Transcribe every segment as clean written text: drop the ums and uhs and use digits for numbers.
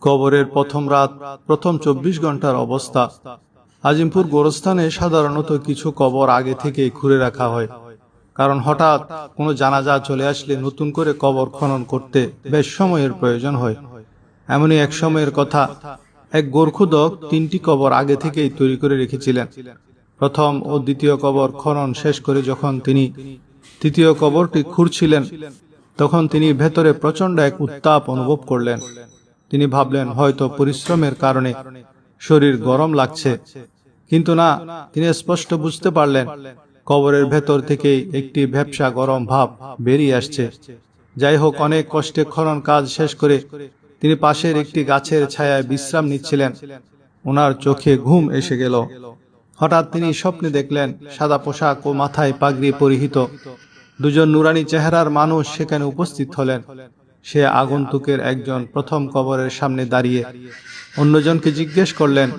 কবরের প্রথম রাত, প্রথম 24 ঘন্টার অবস্থা। আজিমপুর গোরস্থানে সাধারণত কিছু কবর আগে থেকেই খুঁড়ে রাখা হয়, কারণ হঠাৎ কোনো জানাজা চলে আসলে নতুন করে কবর খনন করতে বেশ সময়ের প্রয়োজন হয়। এমনই এক সময়ের কথা, এক গোরখুদক 3টি কবর আগে থেকেই তৈরি করে রেখেছিলেন। প্রথম ও দ্বিতীয় কবর খনন শেষ করে যখন তিনি তৃতীয় কবরটি খুঁড়ছিলেন, তখন তিনি ভেতরে প্রচণ্ড এক উত্তাপ অনুভব করলেন। তিনি ভাবলেন হয়তো পরিশ্রমের কারণে শরীর গরম লাগছে, কিন্তু না, তিনি স্পষ্ট বুঝতে পারলেন কবরের ভেতর থেকেই একটি ভ্যাপসা গরম ভাব বেরিয়ে আসছে। যাই হোক, অনেক কষ্টে খনন কাজ শেষ করে তিনি পাশের একটি গাছের ছায়ায় বিশ্রাম নিচ্ছিলেন। ওনার চোখে ঘুম এসে গেল। হঠাৎ তিনি স্বপ্নে দেখলেন সাদা পোশাক ও মাথায় পাগড়ি পরিহিত দুজন নুরানি চেহারার মানুষ সেখানে উপস্থিত হলেন। সে আগন্তুকের একজন প্রথম কবরের সামনে দাঁড়িয়ে অন্যজনকে জিজ্ঞেস করলেন,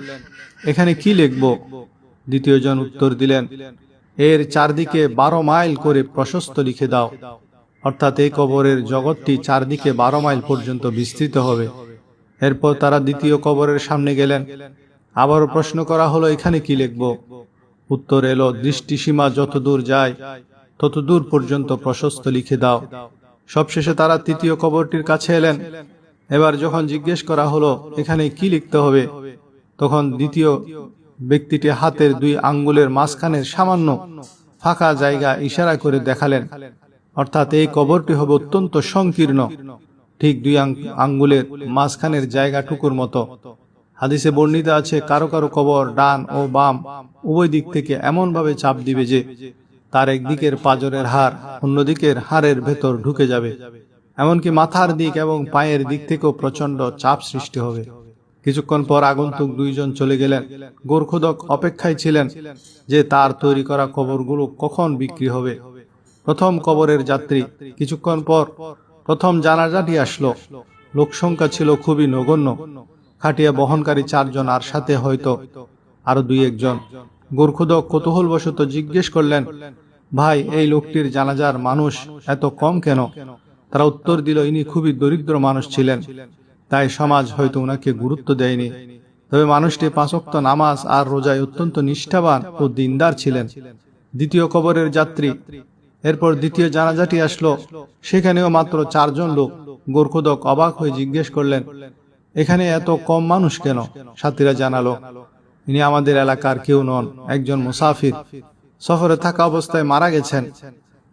এখানে কি লিখব? দ্বিতীয় জন উত্তর দিলেন, এর চারদিকে 12 মাইল করে প্রশস্ত লিখে দাও। অর্থাৎ এই কবরের জগৎটি চারদিকে 12 মাইল পর্যন্ত বিস্তৃত হবে। এরপর তারা দ্বিতীয় কবরের সামনে গেলেন। আবারও প্রশ্ন করা হলো, এখানে কি লিখব? উত্তর এলো, দৃষ্টিসীমা যতদূর যায় ততদূর পর্যন্ত প্রশস্ত লিখে দাও। সবশেষে তারা তৃতীয় কবরটির কাছে এলেন। এবার যখন জিজ্ঞেস করা হলো এখানে কি লিখতে হবে, তখন দ্বিতীয় ব্যক্তিটি হাতের 2 আঙ্গুলের মাঝখানের সামান্য ফাঁকা জায়গা ইশারা করে দেখালেন। অর্থাৎ এই কবরটি হবে অত্যন্ত সংকীর্ণ, ঠিক 2 আঙ্গুলের মাঝখানের জায়গাটুকুর মতো। হাদিসে বর্ণিত আছে, কারো কারো কবর ডান ও বাম উভয় দিক থেকে এমনভাবে চাপ দিবে যে তার একদিকের পাঁজরের হাড় অন্যদিকের হাড়ের ভেতর ঢুকে যাবে। এমনকি মাথার দিক এবং পায়ের দিক থেকেও প্রচন্ড চাপ সৃষ্টি হবে। কিছুক্ষণ পর আগন্তুক 2 জন চলে গেলেন। গোরখোদক অপেক্ষায় ছিলেন যে তার তৈরি করা কবরগুলো কখন বিক্রি হবে। প্রথম কবরের যাত্রী কিছুক্ষণ পর প্রথম জানাজাটি আসলো। লোকসংখ্যা ছিল খুবই নগণ্য। খাটিয়া বহনকারী 4 জন, আর সাথে হয়তো আরো 2-1 জন। গোরখোদক কৌতূহলবশত জিজ্ঞেস করলেন, ভাই, এই লোকটির জানাজার মানুষ এত কম কেন? তারা উত্তর দিল, ইনি খুবই দরিদ্র মানুষ ছিলেন, তাই সমাজ হয়তো উনাকে গুরুত্ব দেয়নি। তবে মানুষটি 5 ওয়াক্ত নামাজ আর রোজায় অত্যন্ত নিষ্ঠাবান ও দিনদার ছিলেন। দ্বিতীয় কবরের যাত্রী, এরপর দ্বিতীয় জানাজাটি আসলো। সেখানেও মাত্র 4 জন লোক। গোরখোদক অবাক হয়ে জিজ্ঞেস করলেন, এখানে এত কম মানুষ কেন? সাথীরা জানালো, ইনি আমাদের এলাকার কেউ নন, একজন মুসাফির, সফরে থাকা অবস্থায় মারা গেছেন।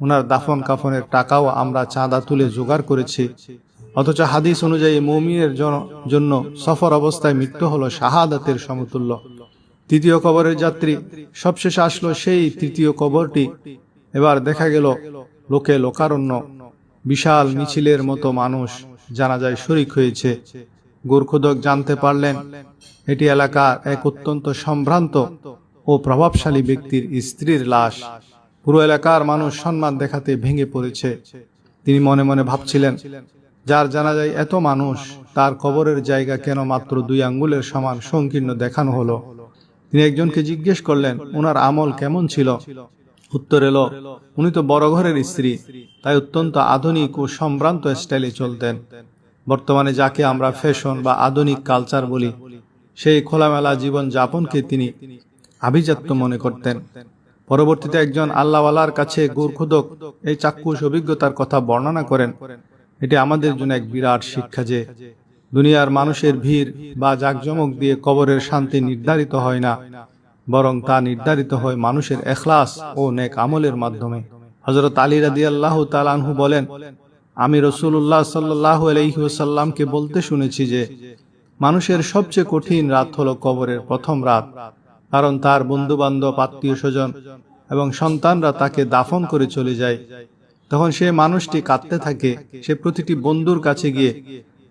উনার দাফন কাফনের টাকাও আমরা চাঁদা তুলে জোগাড় করেছি। অথচ হাদিস অনুযায়ী মুমিনের জন্য সফর অবস্থায় মৃত্যু হলো শাহাদাতের সমতুল্য। তৃতীয় কবরের যাত্রী সবশেষে আসলো, সেই তৃতীয় কবরটি। এবার দেখা গেল লোকে লোকারণ্য, বিশাল মিছিলের মতো মানুষ জানাজায় শরীক হয়েছে। গোরখোদক জানতে পারলেন এটি এলাকার এক অত্যন্ত সম্ভ্রান্ত ও প্রভাবশালী ব্যক্তির স্ত্রীর লাশ। পুরো এলাকার মানুষ সম্মান দেখাতে ভেঙে পড়েছে। তিনি মনে মনে ভাবছিলেন, যার জানাজায় এত মানুষ, তার কবরের জায়গা কেন মাত্র 2 আঙ্গুলের সমান সংকীর্ণ দেখানো হলো? তিনি একজনকে জিজ্ঞেস করলেন, ওনার আমল কেমন ছিল? উত্তর এলো, উনি তো বড় ঘরের স্ত্রী, তাই অত্যন্ত আধুনিক ও সম্ভ্রান্ত স্টাইলে চলতেন। বর্তমানে যাকে আমরা ফ্যাশন বা আধুনিক কালচার বলি, সেই খোলামেলা জীবন যাপনকে তিনি আভিজাত্য মনে করতেন। পরবর্তীতে একজন আল্লাহওয়ালার কাছে গোরখোদক এই চাক্ষুষ অভিজ্ঞতার কথা বর্ণনা করেন। এটি আমাদের জন্য এক বিরাট শিক্ষা যে দুনিয়ার মানুষের ভিড় বা জাকজমক দিয়ে কবরের শান্তি নির্ধারিত হয় না, বরং তা নির্ধারিত হয় মানুষের এখলাস ও নেক আমলের মাধ্যমে। হযরত আলী রাদিয়াল্লাহু তাআলা আনহু বলেন, আমি রাসূলুল্লাহ সাল্লাল্লাহু আলাইহি ওয়াসাল্লামকে বলতে শুনেছি যে মানুষের সবচেয়ে কঠিন রাত হলো কবরের প্রথম রাত, কারণ তার বন্ধু বান্ধব, আত্মীয় স্বজন এবং সন্তানরা তাকে দাফন করে চলে যায়। তখন সে মানুষটি কাঁদতে থাকে। সে প্রতিটি বন্ধুর কাছে গিয়ে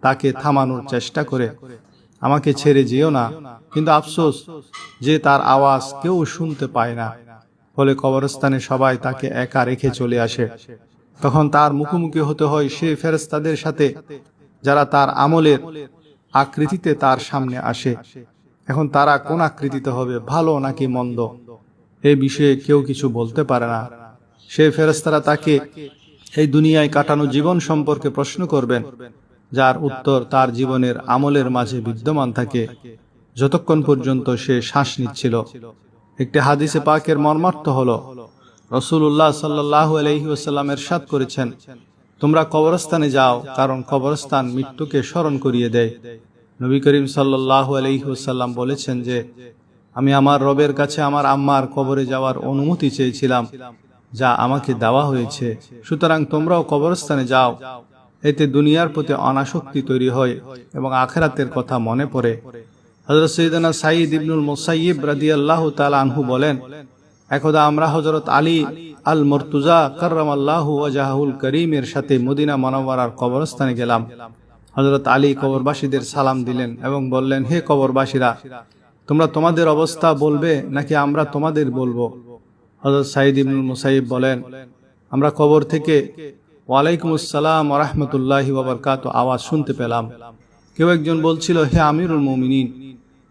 তাকে থামানোর চেষ্টা করে, আমাকে ছেড়ে যেও না, কিন্তু আফসোস যে তার আওয়াজ কেউ শুনতে পায় না। ফলে কবরস্থানে সবাই তাকে একা রেখে চলে আসে। তখন তার মুখোমুখি হতে হয় সেই ফেরেশতাদের সাথে যারা তার আমলের আকৃতিতে তার সামনে আসে। এখন তারা কোন আকৃতিতে হবে, ভালো নাকি মন্দ, এই বিষয়ে কেউ কিছু বলতে পারে না। সেই ফেরেশতারা তাকে এই দুনিয়ায় কাটানো জীবন সম্পর্কে প্রশ্ন করবেন। যার উত্তর তার জীবনের আমলের মাঝে বিদ্যমান থাকে যতক্ষণ পর্যন্ত সে শ্বাস নিচ্ছিল। একটি হাদিসে পাকের মর্মার্থ হলো, রাসূলুল্লাহ সাল্লাল্লাহু আলাইহি ওয়াসাল্লাম ইরশাদ করেছেন, তোমরা কবরস্থানে যাও, কারণ কবরস্থান মৃত্যুকে স্মরণ করিয়ে দেয়। নবী করিম সাল্লাল্লাহু আলাইহি ওয়াসাল্লাম বলেছেন যে, আমি আমার রবের কাছে আমার আম্মার কবরে যাওয়ার অনুমতি চেয়েছিলাম, যা আমাকে দেওয়া হয়েছে। সুতরাং তোমরাও কবরস্থানে যাও, এতে দুনিয়ার প্রতি অনাসক্তি তৈরি হয় এবং আখিরাতের কথা মনে পড়ে। হযরত সাইয়েদনা সাঈদ ইবনুল মুসাইয়িব রাদিয়াল্লাহু তাআলা আনহু বলেন, একদা আমরা হযরত আলী আল মুরতুজা কাররামাল্লাহু ওয়াজহাহুল করিমের সাথে মদিনা মুনাওয়ারার কবরস্থানে গেলাম। হযরত আলী কবরবাসীদের সালাম দিলেন এবং বললেন, হে কবরবাসীরা, তোমরা তোমাদের অবস্থা বলবে নাকি আমরা তোমাদের বলবো? হযরত সাঈদ ইবনুল মুসাইয়িব বলেন, আমরা কবর থেকে ওয়ালাইকুম আসসালাম ওয়া রাহমাতুল্লাহি ওয়া বারাকাতুহু আওয়াজ শুনতে পেলাম। কেউ একজন বলছিল, হে আমিরুল মুমিনিন,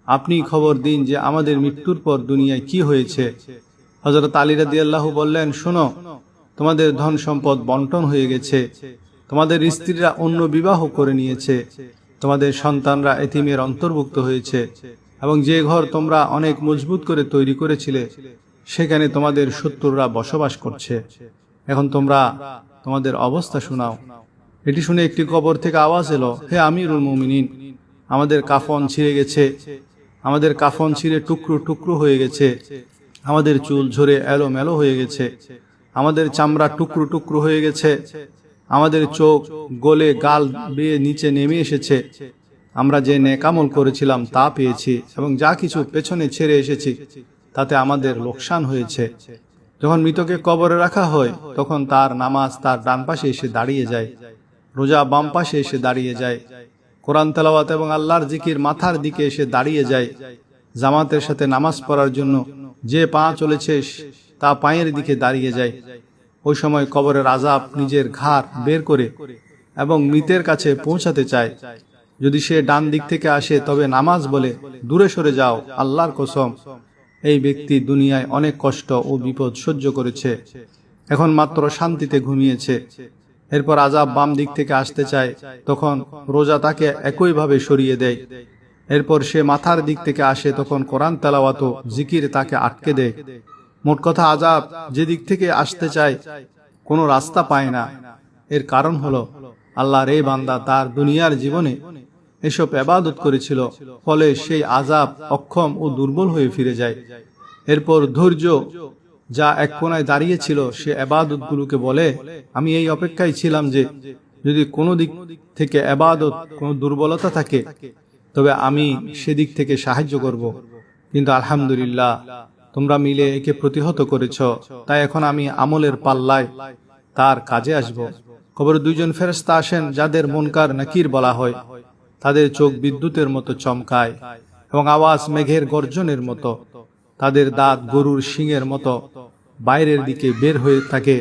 আপনি খবর দিন যে আমাদের মৃত্যুর পর দুনিয়ায় কি হয়েছে। হযরত আলী রাদিয়াল্লাহু বললেন, শোনো, তোমাদের ধন সম্পদ বন্টন হয়ে গেছে, তোমাদের স্ত্রীরা অন্য বিবাহ করে নিয়েছে, তোমাদের সন্তানরা এতিমের অন্তর্ভুক্ত হয়েছে, এবং যে ঘর তোমরা অনেক মজবুত করে তৈরি করেছিলে সেখানে তোমাদের শত্রুরা বসবাস করছে। এখন তোমরা তোমাদের অবস্থা শোনাও। এটি শুনে একটি কবর থেকে আওয়াজ এলো, হে আমিরুল মুমিনিন, আমাদের কাফন ছিঁড়ে গেছে, আমাদের কাফন ছিঁড়ে টুকরো টুকরো হয়ে গেছে, আমাদের চুল ঝরে এলোমেলো হয়ে গেছে, আমাদের চামড়া টুকরো টুকরো হয়ে গেছে, আমাদের চোখ গলে গাল বেয়ে নিচে নেমে এসেছে। আমরা যে নেকামল করেছিলাম তা পেয়েছি, এবং যা কিছু পেছনে ছেড়ে এসেছি তাতে আমাদের লোকসান হয়েছে। যখন মৃতকে কবরে রাখা হয় তখন তার নামাজ তার ডান পাশে এসে দাঁড়িয়ে যায়, রোজা বাম পাশে এসে দাঁড়িয়ে যায়, কোরআন তেলাওয়াত এবং আল্লাহর জিকির মাথার দিকে এসে দাঁড়িয়ে যায়। জামাতের সাথে নামাজ পড়ার জন্য যে পা চলেছে তা পায়ের দিকে দাঁড়িয়ে যায়। ওই সময় কবরের আযাব নিজের ঘাড় বের করে এবং মৃতের কাছে পৌঁছাতে চায়। যদি সে ডান দিক থেকে আসে তবে নামাজ বলে, দূরে সরে যাও, আল্লাহর কসম, এই ব্যক্তি দুনিয়ায় অনেক কষ্ট ও বিপদ সহ্য করেছে, এখন মাত্র শান্তিতে ঘুমিয়েছে। এরপর আযাব বাম দিক থেকে আসতে চায়, তখন রোজা তাকে একইভাবে সরিয়ে দেয়। এরপর সে মাথার দিক থেকে আসে, তখন কোরআন তেলাওয়াত ও জিকির তাকে আটকে দেয়। মোট কথা, আযাব যে দিক থেকে আসতে চায় কোনো রাস্তা পায় না। এর কারণ হলো আল্লাহর এই বান্দা তার দুনিয়ার জীবনে এসব ইবাদত করেছিল, ফলে সেই আযাব অক্ষম ও দুর্বল হয়ে ফিরে যায়। এরপর ধৈর্য যা এক কোণায় দাঁড়িয়েছিল সে ইবাদতগুলোকে বলে, আমি এই অপেক্ষায় ছিলাম যে যদি কোনো দিক থেকে ইবাদত কোনো দুর্বলতা থাকে তবে আমি সেদিক থেকে সাহায্য করব, কিন্তু আলহামদুলিল্লাহ তোমরা মিলে একে প্রতিহত করেছ, তাই এখন আমি আমলের পাল্লায় তার কাজে আসব। কবরে দুইজন ফেরেশতা আসেন যাদের মুনকার নাকির বলা হয়। তাদের চোখ বিদ্যুতের মতো চমকায় এবং আওয়াজ মেঘের গর্জনের মতো। তাদের দাঁত গরুর শিংয়ের মতো বাইরের দিকে বের হয়ে থাকে।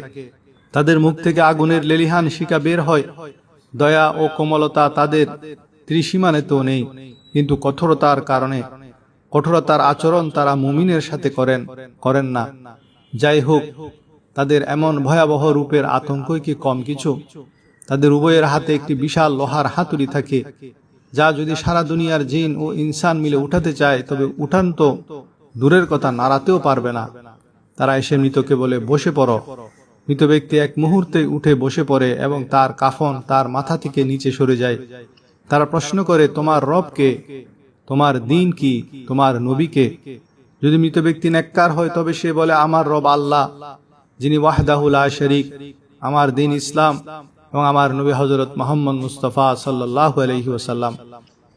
তাদের মুখ থেকে আগুনের লেলিহান শিকা বের হয়। দয়া ও কোমলতা তাদের ত্রিসীমানেতেও নেই, কিন্তু কঠোরতার আচরণ তারা মুমিনের সাথে করেন না। যাই হোক, তাদের এমন ভয়াবহ রূপের আতঙ্কই কি কম কিছু? তাদের উভয়ের হাতে একটি বিশাল লোহার হাতুড়ি থাকে, যা যদি সারা দুনিয়ার জিন ও ইনসান মিলে উঠাতে চায় তবে উঠান তো দূরের কথা, নাড়াতেও পারবে না। তারা এসে মৃতকে বলে, বসে পড়ো। মৃত ব্যক্তি এক মুহূর্তে উঠে বসে পড়ে এবং তার কাফন তার মাথা থেকে নিচে সরে যায়। তারা প্রশ্ন করে, তোমার রব কে? তোমার দিন কি? তোমার নবী কে? যদি মৃত ব্যক্তি নেককার হয় তবে সে বলে, আমার রব আল্লাহ, যিনি ওয়াহদাহু লা শারীক, আমার দিন ইসলাম, এবং আমার নবী হযরত মুহাম্মদ মুস্তাফা সাল্লাল্লাহু আলাইহি ওয়াসাল্লাম।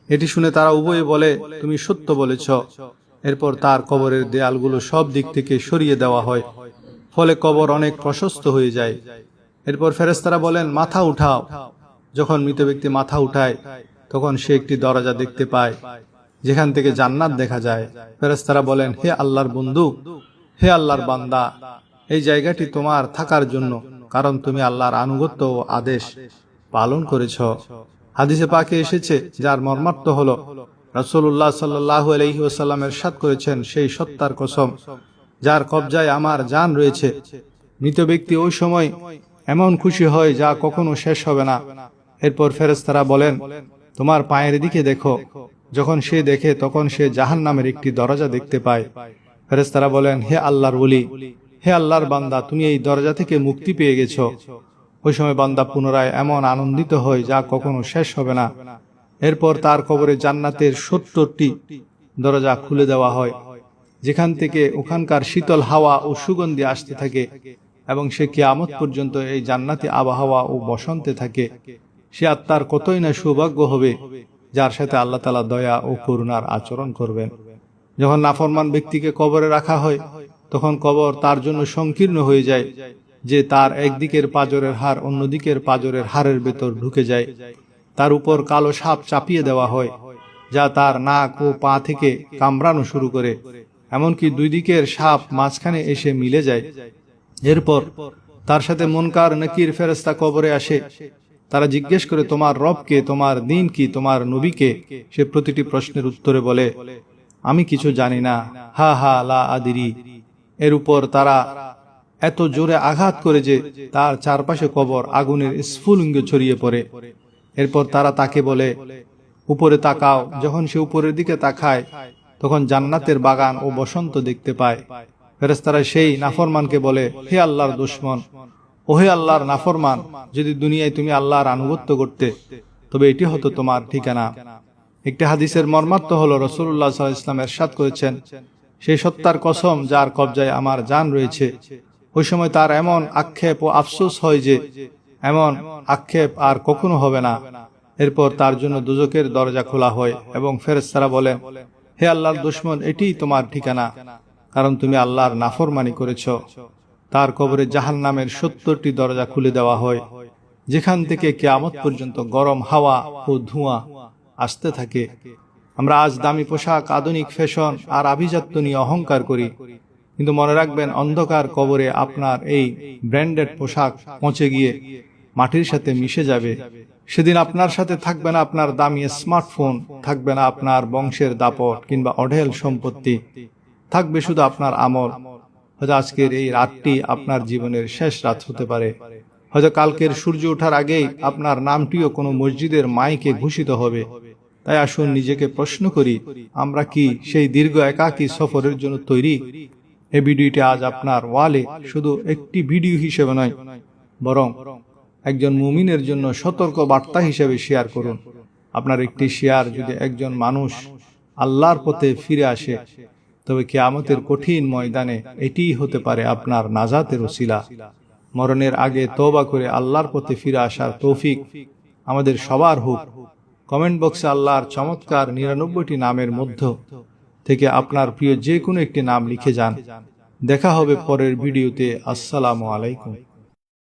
এটি শুনে তারা উভয়ে বলে, তুমি সত্য বলেছ। এরপর তার কবরের দেয়ালগুলো সব দিক থেকে সরিয়ে দেওয়া হয়, ফলে কবর অনেক প্রশস্ত হয়ে যায়। এরপর ফেরেশতারা বলেন, মাথা উঠাও। যখন মৃত ব্যক্তি মাথা উঠায় তখন সে একটি দরজা দেখতে পায় যেখান থেকে জান্নাত দেখা যায়। ফেরেশতারা বলেন, হে আল্লাহর বন্ধু, হে আল্লাহর বান্দা, এই জায়গাটি তোমার থাকার জন্য, কারণ তুমি আল্লাহর আনুগত্য ও আদেশ পালন করেছ। হাদিসে পাকে এসেছে, যার মর্মার্থ হলো, রাসূলুল্লাহ সাল্লাল্লাহু আলাইহি ওয়াসাল্লাম ইরশাদ করেছেন, সেই সত্তার কসম যার কবজায় আমার জান রয়েছে, মৃত ব্যক্তি ওই সময় এমন খুশি হয় যা কখনো শেষ হবে না। এরপর ফেরেশতারা বলেন, তোমার পায়ের দিকে দেখো। যখন সে দেখে তখন সে জাহান্নামের একটি দরজা দেখতে পায়। ফেরেশতারা বলেন, হে আল্লাহর ওলি, হে আল্লাহর বান্দা, তুমি এই দরজা থেকে মুক্তি পেয়ে গেছো। ওই সময় বান্দা পুনরায় এমন আনন্দিত হয় যা কখনো শেষ হবে না। এরপর তার কবরে জান্নাতের 70টি দরজা খুলে দেওয়া হয়, যেখান থেকে ওখানকার শীতল হাওয়া ও সুগন্ধি আসতে থাকে এবং সে কিয়ামত পর্যন্ত এই জান্নাতি আবহাওয়া ও বসন্তে থাকে। সে আত্মার কতই না সৌভাগ্য হবে যার সাথে আল্লাহ তাআলা দয়া ও করুণার আচরণ করবেন। যখন নাফরমান ব্যক্তিকে কবরে রাখা হয় তখন কবর তার জন্য সংকীর্ণ হয়ে যায়, যে তার একদিকের পাঁজরের হাড় অন্যদিকের পাঁজরের হাড়ের ভেতর ঢুকে যায়। তার উপর কালো সাপ চাপিয়ে দেওয়া হয়, যা তার নাক ও পা থেকে কামড়ানো শুরু করে, এমনকি দুই দিকের সাপ মাঝখানে এসে মিলে যায়। এরপর তার সাথে মুনকার নাকির ফেরেশতা কবরে আসে। তারা জিজ্ঞেস করে, তোমার রব কে, তোমার দিন কি, তোমার নবী কে? সে প্রতিটি প্রশ্নের উত্তরে বলে, আমি কিছু জানি না, হা হা লা আদিরি। এর উপর তারা এত জোরে আঘাত করে যে তার চারপাশে কবর আগুনের স্ফুলিঙ্গ ছড়িয়ে পড়ে। এরপর তারা তাকে বলে, উপরে তাকাও। যখন সে উপরের দিকে তাকায় তখন জান্নাতের বাগান ও বসন্ত দেখতে পায়। ফেরেশতারা সেই নাফরমানকে বলে, হে আল্লাহর দুশমন, ও হে আল্লাহর নাফরমান, যদি দুনিয়ায় তুমি আল্লাহর আনুগত্য করতে তবে এটি হতো তোমার ঠিকানা। একটি হাদিসের মর্মার্থ হলো, রাসূলুল্লাহ সাল্লাল্লাহু আলাইহি ওয়াসাল্লাম ইরশাদ করেছেন, সেই সত্তার কসম যার কবজায় আমার জান রয়েছে। ওই সময় তার এমন আক্ষেপ ও আফসোস হয় যে এমন আক্ষেপ আর কখনো হবে না। এরপর তার জন্য দুজকের দরজা খোলা হয় এবং ফেরেশতারা বলেন, হে আল্লাহর দুশমন, এটিই তোমার ঠিকানা, কারণ তুমি আল্লাহর নাফরমানি করেছ। তার কবরে জাহান্নামের 70টি দরজা খুলে দেওয়া হয়, যেখান থেকে কিয়ামত পর্যন্ত গরম হাওয়া ও ধোঁয়া আসতে থাকে। আমরা আজ দামি পোশাক, আধুনিক ফ্যাশন আর আভিজাত্য নিয়ে অহংকার করি, কিন্তু মনে রাখবেন, অন্ধকার কবরে আপনার এই ব্র্যান্ডেড পোশাক পচে গিয়ে মাটির সাথে মিশে যাবে। সেদিন আপনার সাথে থাকবে না আপনার দামি স্মার্টফোন, থাকবে না আপনার বংশের দাপট কিংবা অঢেল সম্পত্তি, থাকবে শুধু আপনার আমল। হয়তো আজকের এই রাতটি আপনার জীবনের শেষ রাত হতে পারে। হয়তো কালকের সূর্য ওঠার আগেই আপনার নামটিও কোনো মসজিদের মাইকে ঘোষিত হবে। তাই আসুন নিজেকে প্রশ্ন করি, আমরা কি সেই দীর্ঘ একাকী সফরের জন্য তৈরি? এই ভিডিওটি আজ আপনার ওয়ালে শুধু একটি ভিডিও হিসেবে নয়, বরং একজন মুমিনের জন্য সতর্ক বার্তা হিসেবে শেয়ার করুন। আপনার একটি শেয়ার যদি একজন মানুষ আল্লাহর পথে ফিরে আসে, তবে কিয়ামতের কঠিন ময়দানে এটিই হতে পারে আপনার নাজাতের ওসিলা। মরণের আগে তওবা করে আল্লাহর পথে ফিরে আসার তৌফিক আমাদের সবার হোক। কমেন্ট বক্সে আল্লাহর চমৎকার 99টি নামের মধ্য থেকে আপনার প্রিয় যে কোনো একটি নাম লিখে যান। দেখা হবে পরের ভিডিওতে। আসসালামু আলাইকুম।